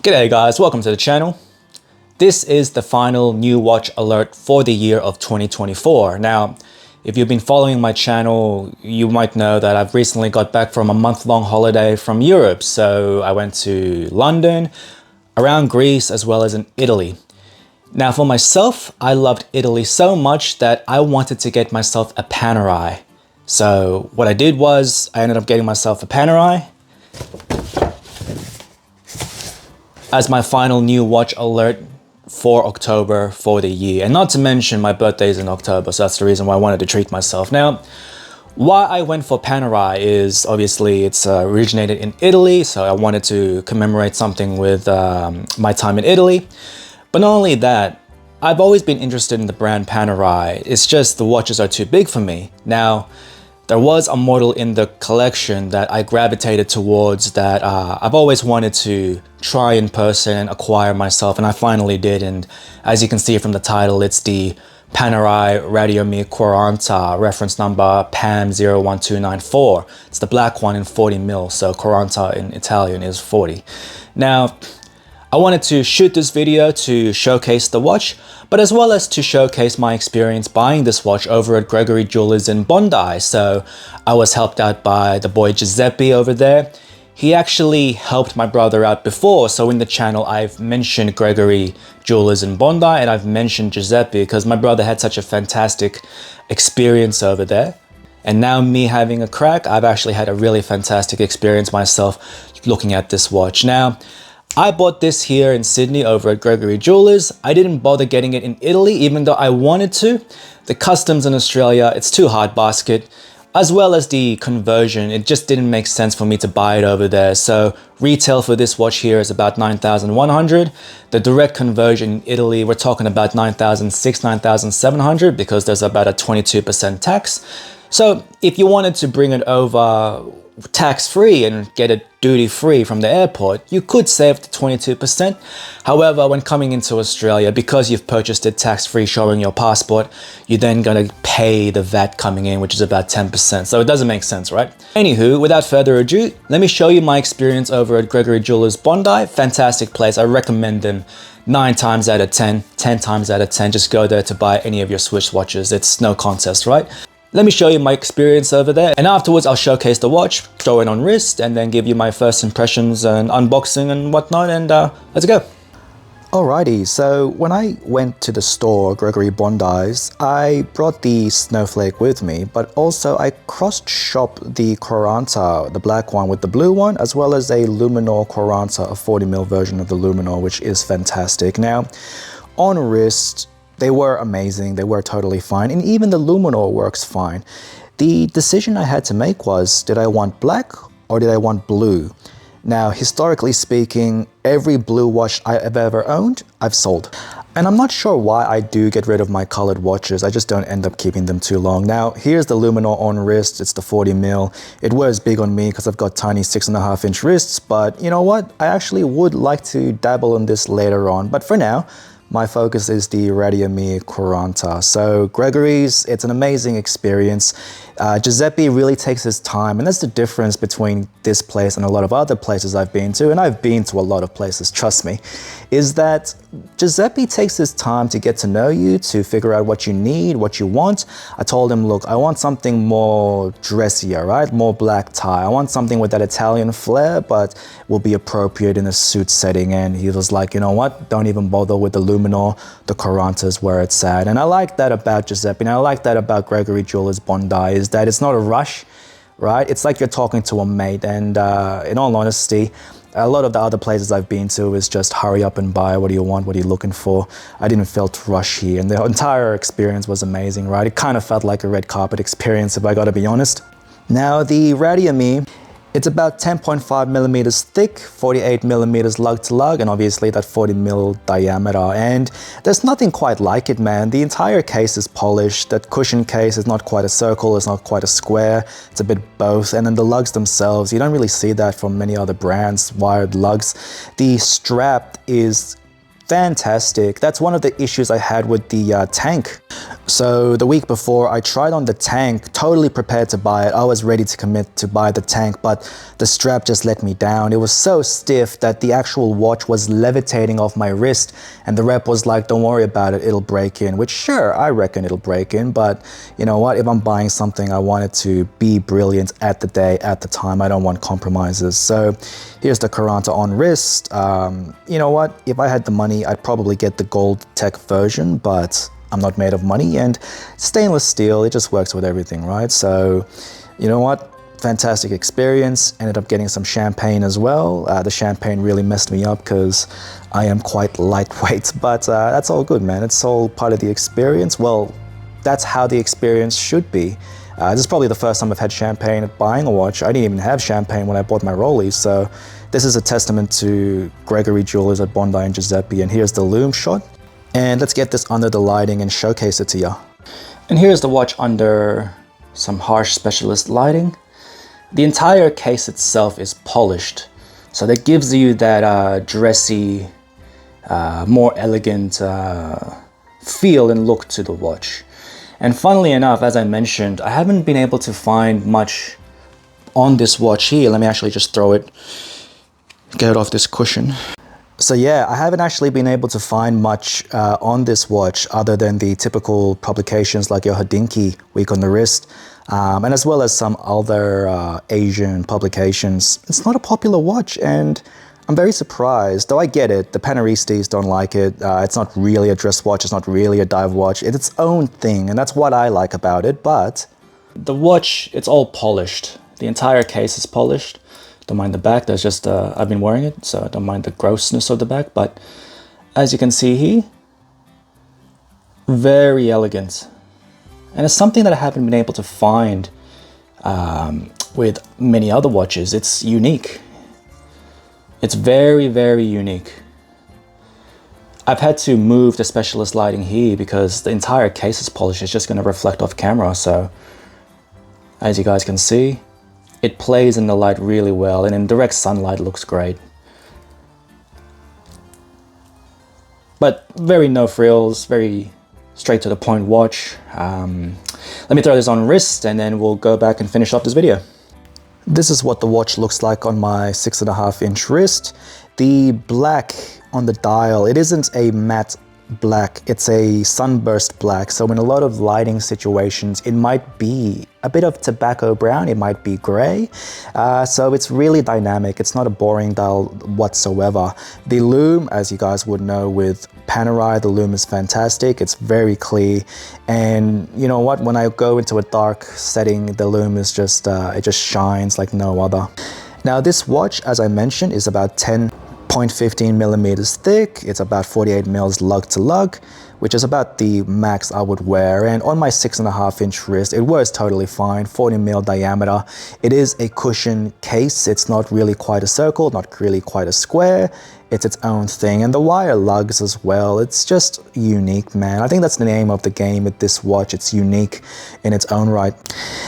G'day guys, welcome to the channel. This is the final new watch alert for the year of 2024. Now, if you've been following my channel, you might know that I've recently got back from a month-long holiday from Europe. So I went to London, around Greece, as well as in Italy. Now for myself, I loved Italy so much that I wanted to get myself a Panerai. So what I did was I ended up getting myself a Panerai as my final new watch alert for October for the year. And not to mention my birthday is in October, so that's the reason why I wanted to treat myself. Now, why I went for Panerai is obviously it's originated in Italy, so I wanted to commemorate something with my time in Italy. But not only that, I've always been interested in the brand Panerai. It's just the watches are too big for me. Now, there was a model in the collection that I gravitated towards that I've always wanted to try in person and acquire myself, and I finally did. And as you can see from the title, it's the Panerai Radiomir Quaranta, reference number PAM01294. It's the black one in 40mm, so Quaranta in Italian is 40. Now, I wanted to shoot this video to showcase the watch, but as well as to showcase my experience buying this watch over at Gregory Jewellers in Bondi. So I was helped out by the boy Giuseppe over there. He actually helped my brother out before. So in the channel, I've mentioned Gregory Jewellers in Bondi and I've mentioned Giuseppe because my brother had such a fantastic experience over there. And now me having a crack, I've actually had a really fantastic experience myself looking at this watch. Now, I bought this here in Sydney over at Gregory Jewellers. I didn't bother getting it in Italy, even though I wanted to. The customs in Australia, it's too hard basket, as well as the conversion. It just didn't make sense for me to buy it over there. So retail for this watch here is about 9,100. The direct conversion in Italy, we're talking about 9,600, 9,700 because there's about a 22% tax. So if you wanted to bring it over tax-free and get it duty-free from the airport, you could save the 22%. However, when coming into Australia, because you've purchased it tax-free showing your passport, you're then gonna pay the VAT coming in, which is about 10%. So it doesn't make sense, right? Anywho, without further ado, let me show you my experience over at Gregory Jewellers Bondi. Fantastic place. I recommend them 9 times out of 10, 10 times out of 10. Just go there to buy any of your Swiss watches. It's no contest, right? Let me show you my experience over there, and afterwards I'll showcase the watch, throw it on wrist, and then give you my first impressions and unboxing and whatnot, and let's go. Alrighty, so when I went to the store, Gregory Bondi's, I brought the Snowflake with me, but also I cross-shopped the Quaranta, the black one with the blue one, as well as a Luminor Quaranta, a 40mm version of the Luminor, which is fantastic. Now, on wrist, they were amazing, they were totally fine, and even the Luminor works fine. The decision I had to make was, did I want black or did I want blue? Now, historically speaking, every blue watch I have ever owned, I've sold. And I'm not sure why I do get rid of my colored watches, I just don't end up keeping them too long. Now, here's the Luminor on wrist, it's the 40mm. It wears big on me because I've got tiny 6.5-inch wrists, but you know what? I actually would like to dabble in this later on, but for now, my focus is the Radiomir Quaranta. So Gregory's, it's an amazing experience. Giuseppe really takes his time, and that's the difference between this place and a lot of other places I've been to, and I've been to a lot of places, trust me, is that Giuseppe takes his time to get to know you, to figure out what you need, what you want. I told him, look, I want something more dressier, right? More black tie. I want something with that Italian flair, but will be appropriate in a suit setting. And he was like, you know what? Don't even bother with the Luminor. The Quaranta is where it's at. And I like that about Giuseppe, and I like that about Gregory Jewellers Bondi, is that it's not a rush, right? It's like you're talking to a mate. And in all honesty, a lot of the other places I've been to is just hurry up and buy. What do you want? What are you looking for? I didn't feel to rush here, and the entire experience was amazing, right? It kind of felt like a red carpet experience, if I gotta be honest. Now, the Radiomir, it's about 10.5mm thick, 48mm lug to lug, and obviously that 40mm diameter. And there's nothing quite like it, man. The entire case is polished. That cushion case is not quite a circle, it's not quite a square. It's a bit both. And then the lugs themselves, you don't really see that from many other brands, wired lugs. The strap is fantastic. That's one of the issues I had with the tank. So the week before, I tried on the tank, totally prepared to buy it. I was ready to commit to buy the tank, but the strap just let me down. It was so stiff that the actual watch was levitating off my wrist, and the rep was like, don't worry about it, it'll break in, which sure, I reckon it'll break in, but you know what, if I'm buying something, I want it to be brilliant at the day, at the time. I don't want compromises. So here's the Quaranta on wrist. You know what, if I had the money, I'd probably get the gold tech version, but I'm not made of money, and stainless steel, it just works with everything, right? So, you know what? Fantastic experience. Ended up getting some champagne as well. The champagne really messed me up because I am quite lightweight, but that's all good, man. It's all part of the experience. Well, that's how the experience should be. This is probably the first time I've had champagne at buying a watch. I didn't even have champagne when I bought my rollies, so this is a testament to Gregory Jewellers at Bondi and Giuseppe. And here's the Lume Shot. And let's get this under the lighting and showcase it to you. And here's the watch under some harsh specialist lighting. The entire case itself is polished, so that gives you that dressy, more elegant feel and look to the watch. And funnily enough, as I mentioned, I haven't been able to find much on this watch here. Let me actually just throw it, get it off this cushion. So yeah, I haven't actually been able to find much on this watch other than the typical publications like your Hodinkee Week on the Wrist, and as well as some other Asian publications. It's not a popular watch, and I'm very surprised, though I get it. The Paneristas don't like it. It's not really a dress watch, it's not really a dive watch. It's its own thing, and that's what I like about it, but the watch, it's all polished. The entire case is polished. Don't mind the back, there's just, I've been wearing it, so I don't mind the grossness of the back, but as you can see here, very elegant. And it's something that I haven't been able to find with many other watches. It's unique. It's very, very unique. I've had to move the specialist lighting here because the entire case is polished. It's just going to reflect off camera, so as you guys can see, it plays in the light really well, and in direct sunlight looks great. But very no frills, very straight to the point watch. Let me throw this on wrist and then we'll go back and finish off this video. This is what the watch looks like on my 6.5-inch wrist. The black on the dial, it isn't a matte black, it's a sunburst black, so in a lot of lighting situations it might be a bit of tobacco brown, it might be gray, so it's really dynamic. It's not a boring dial whatsoever. The lume, as you guys would know with Panerai, the lume is fantastic. It's very clear, and you know what, when I go into a dark setting, the lume is just it just shines like no other. Now this watch, as I mentioned, is about 10.15 millimeters thick. It's about 48 mils lug to lug, which is about the max I would wear. And on my 6.5-inch wrist, it wears totally fine, 40 mil diameter. It is a cushion case. It's not really quite a circle, not really quite a square. It's its own thing. And the wire lugs as well. It's just unique, man. I think that's the name of the game with this watch. It's unique in its own right.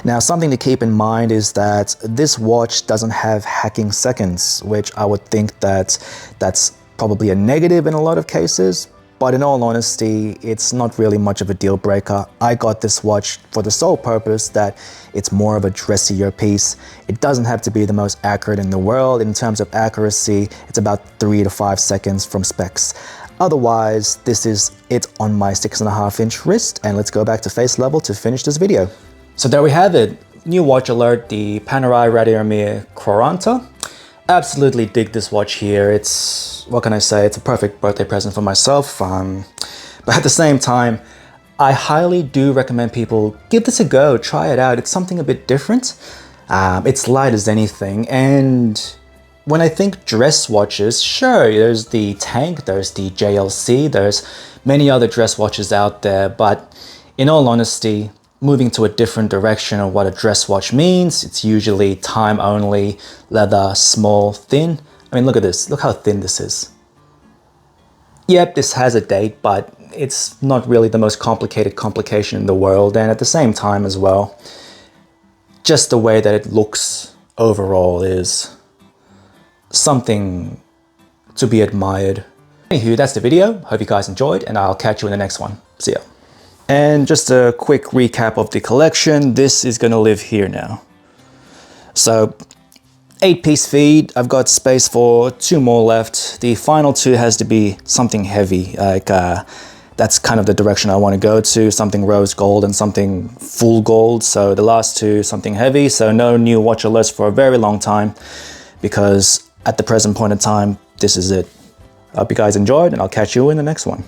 Now, something to keep in mind is that this watch doesn't have hacking seconds, which I would think that that's probably a negative in a lot of cases. But in all honesty, it's not really much of a deal breaker. I got this watch for the sole purpose that it's more of a dressier piece. It doesn't have to be the most accurate in the world. In terms of accuracy, it's about 3 to 5 seconds from specs. Otherwise, this is it on my 6.5-inch wrist. And let's go back to face level to finish this video. So there we have it. New watch alert, the Panerai Radiomir Quaranta. Absolutely dig this watch here. It's, what can I say, it's a perfect birthday present for myself. But at the same time, I highly do recommend people give this a go, try it out. It's something a bit different. It's light as anything. And when I think dress watches, sure, there's the Tank, there's the JLC, there's many other dress watches out there. But in all honesty, moving to a different direction of what a dress watch means. It's usually time only, leather, small, thin. I mean, look at this. Look how thin this is. Yep, this has a date, but it's not really the most complicated complication in the world. And at the same time as well, just the way that it looks overall is something to be admired. Anywho, that's the video. Hope you guys enjoyed, and I'll catch you in the next one. See ya. And just a quick recap of the collection. This is gonna live here now. So 8-piece feed. I've got space for 2 more left. The final 2 has to be something heavy, like that's kind of the direction I want to go to, something rose gold and something full gold. So the last 2, something heavy. So no new watch alerts for a very long time, because at the present point in time, this is it. I hope you guys enjoyed, and I'll catch you in the next one.